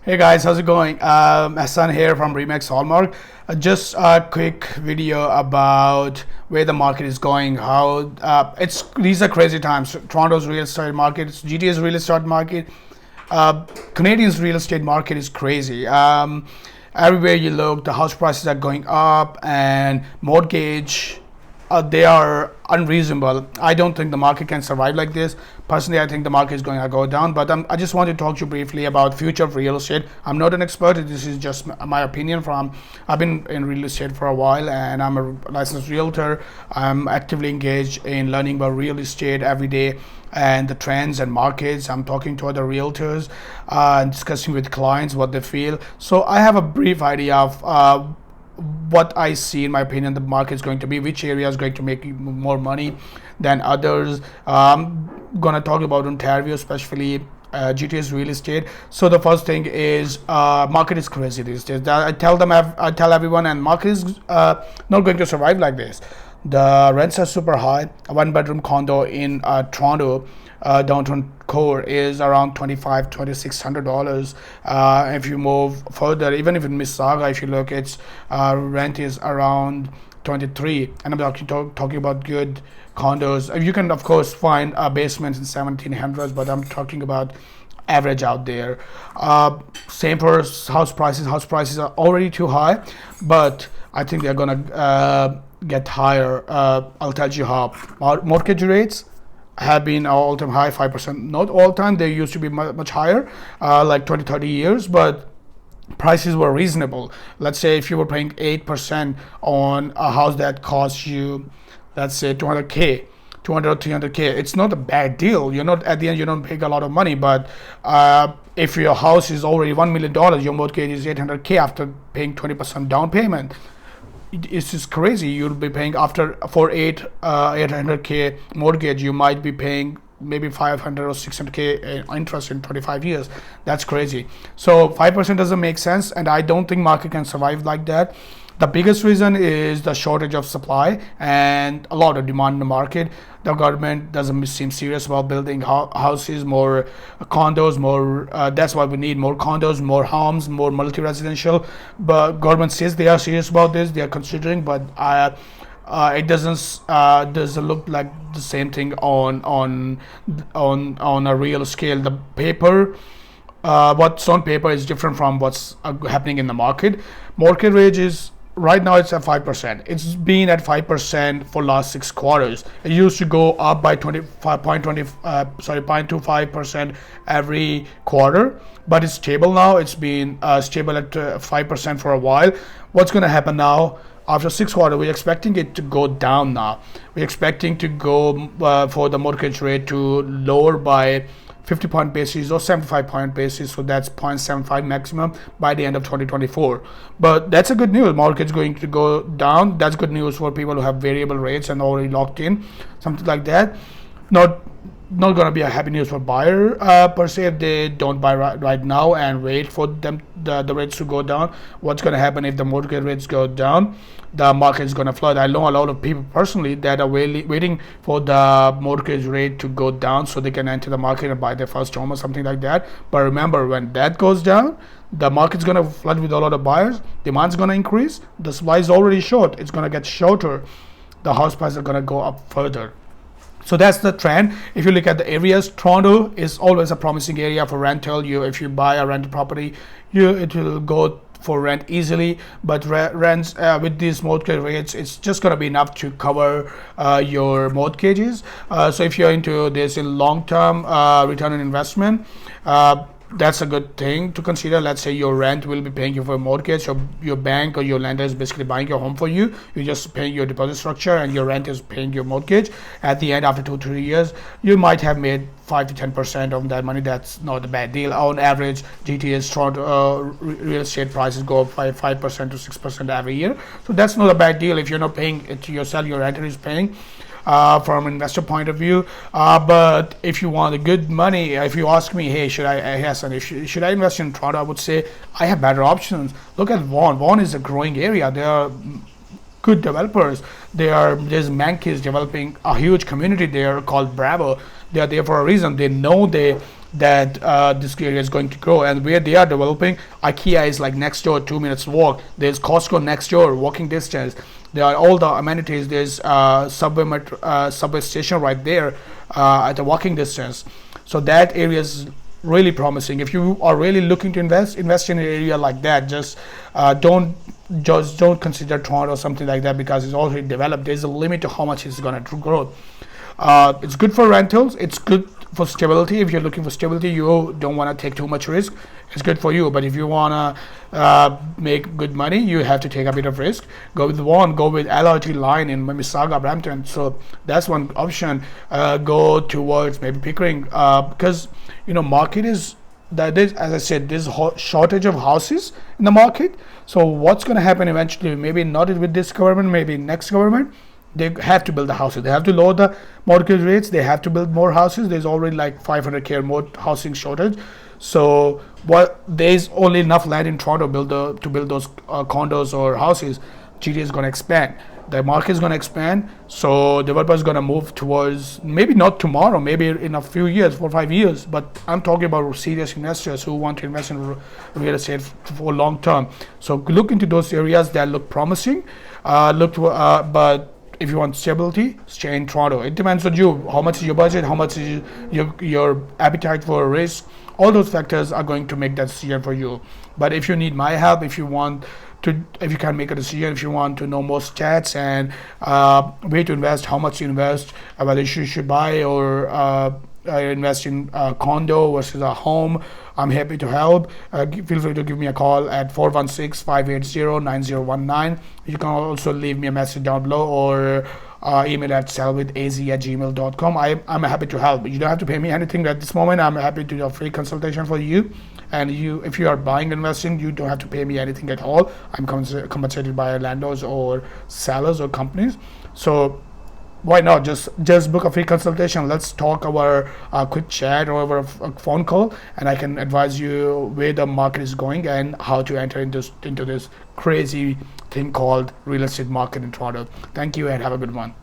Hey guys, how's it going? Hassan here from Remax Hallmark. Just a quick video about where the market is going. How it's these are crazy times. Toronto's real estate market, GTA's real estate market, Canadian's real estate market is crazy. Everywhere you look, the house prices are going up, and mortgage they are unreasonable. I don't think the market can survive like this. Personally, I think the market is going to go down. But I just want to talk to you briefly about future of real estate. I'm not an expert. This is just my opinion. I've been in real estate for a while, and I'm a licensed realtor. I'm actively engaged in learning about real estate every day and the trends and markets. I'm talking to other realtors and discussing with clients what they feel. So I have a brief idea of what I see, in my opinion, the market is going to be, which area is going to make more money than others. I'm gonna talk about Ontario, especially GTA's real estate. So the first thing is market is crazy these days. I tell everyone, and market is not going to survive like this. The rents are super high. A one-bedroom condo in Toronto, downtown core, is around $2,600. If you move further, even if in Mississauga, if you look, its rent is around 23. And I'm talking about good condos. You can of course find basements in 1700s, but I'm talking about average out there. Same for house prices. House prices are already too high, but I think they're gonna get higher. I'll tell you how. Mortgage rates have been all-time high, 5%. Not all time, they used to be much higher, like 20, 30 years, but prices were reasonable. Let's say if you were paying 8% on a house that costs you, let's say 200K, 200 or 300K, it's not a bad deal. You're not, at the end, you don't pay a lot of money, but if your house is already $1 million, your mortgage is 800K after paying 20% down payment. It's just crazy. You'll be paying after for 800K mortgage, you might be paying maybe 500 or 600K interest in 25 years. That's crazy. So 5% doesn't make sense, and I don't think market can survive like that. The biggest reason is the shortage of supply and a lot of demand in the market. The government doesn't seem serious about building houses, more condos, more. That's why we need more condos, more homes, more multi-residential. But government says they are serious about this. They are considering, but it doesn't look like the same thing on a real scale. The paper, what's on paper is different from what's happening in the market. Mortgage rate is right now it's at 5%. It's been at 5% for last 6 quarters. It used to go up by 0.25% every quarter, but it's stable now. It's been stable at 5% for a while. What's going to happen now? After 6 quarters, we're expecting it to go down now. We're expecting to go for the mortgage rate to lower by 50 point basis or 75 point basis, so that's 0.75 maximum by the end of 2024. But that's a good news. Market's going to go down. That's good news for people who have variable rates and already locked in, something like that. Not going to be a happy news for buyer per se if they don't buy right now and wait for them the rates to go down. What's going to happen if the mortgage rates go down? The market is going to flood. I know a lot of people personally that are waiting for the mortgage rate to go down so they can enter the market and buy their first home or something like that. But remember, when that goes down, the market's going to flood with a lot of buyers. Demand's going to increase. The supply is already short. It's going to get shorter. The house prices are going to go up further. So that's the trend. If you look at the areas, Toronto is always a promising area for rental. If you buy a rental property, it will go for rent easily. But rents with these mortgage rates, it's just going to be enough to cover your mortgages. So if you're into this in long-term return on investment, that's a good thing to consider. Let's say your rent will be paying you for a mortgage, or your bank or your lender is basically buying your home for you. You're just paying your deposit structure, and your rent is paying your mortgage. At the end, after 2-3 years, you might have made 5 to 10% of that money. That's not a bad deal. On average, GTA's Toronto real estate prices go up by 5% to 6% every year. So that's not a bad deal if you're not paying it to yourself. Your renter is paying. From an investor point of view. But if you want a good money, if you ask me, hey, should I invest in Toronto? I would say I have better options. Look at Vaughan. Vaughan is a growing area. There are good developers. There's Mankis developing a huge community there called Bravo. They are there for a reason. They know that this area is going to grow. And where they are developing, IKEA is like next door, 2 minutes walk. There's Costco next door, walking distance. There are all the amenities. There's subway station right there at a walking distance. So that area is really promising. If you are really looking to invest in an area like that. Don't consider Toronto or something like that, because it's already developed. There's a limit to how much it's going to grow. It's good for rentals. It's good for stability. If you're looking for stability, you don't want to take too much risk. It's good for you. But if you want to make good money, you have to take a bit of risk. Go with LRT line in Mississauga, Brampton. So that's one option. Go towards maybe Pickering, because market is that is, as I said, there's shortage of houses in the market. So what's going to happen eventually? Maybe not with this government, maybe next government. They have to build the houses. They have to lower the mortgage rates. They have to build more houses. There's already like 500K or more housing shortage. So there's only enough land in Toronto to build those condos or houses. GTA is going to expand. The market is going to expand. So developers going to move towards, maybe not tomorrow, maybe in a few years, 4 or 5 years. But I'm talking about serious investors who want to invest in real estate for long term. So look into those areas that look promising. But if you want stability, stay in Toronto. It depends on you. How much is your budget? How much is your appetite for risk? All those factors are going to make that decision for you. But if you need my help, if you can make a decision, if you want to know more stats and way to invest, how much you invest, whether you should buy or invest in a condo versus a home, I'm happy to help. Feel free to give me a call at 416-580-9019. You can also leave me a message down below or email at sellwithaz@gmail.com. I'm happy to help. You don't have to pay me anything at this moment. I'm happy to do a free consultation for you. And if you are buying and investing, you don't have to pay me anything at all. I'm compensated by landlords or sellers or companies. So why not just book a free consultation? Let's talk over a quick chat or over a phone call, and I can advise you where the market is going and how to enter into this crazy thing called real estate market in Toronto. Thank you and have a good one.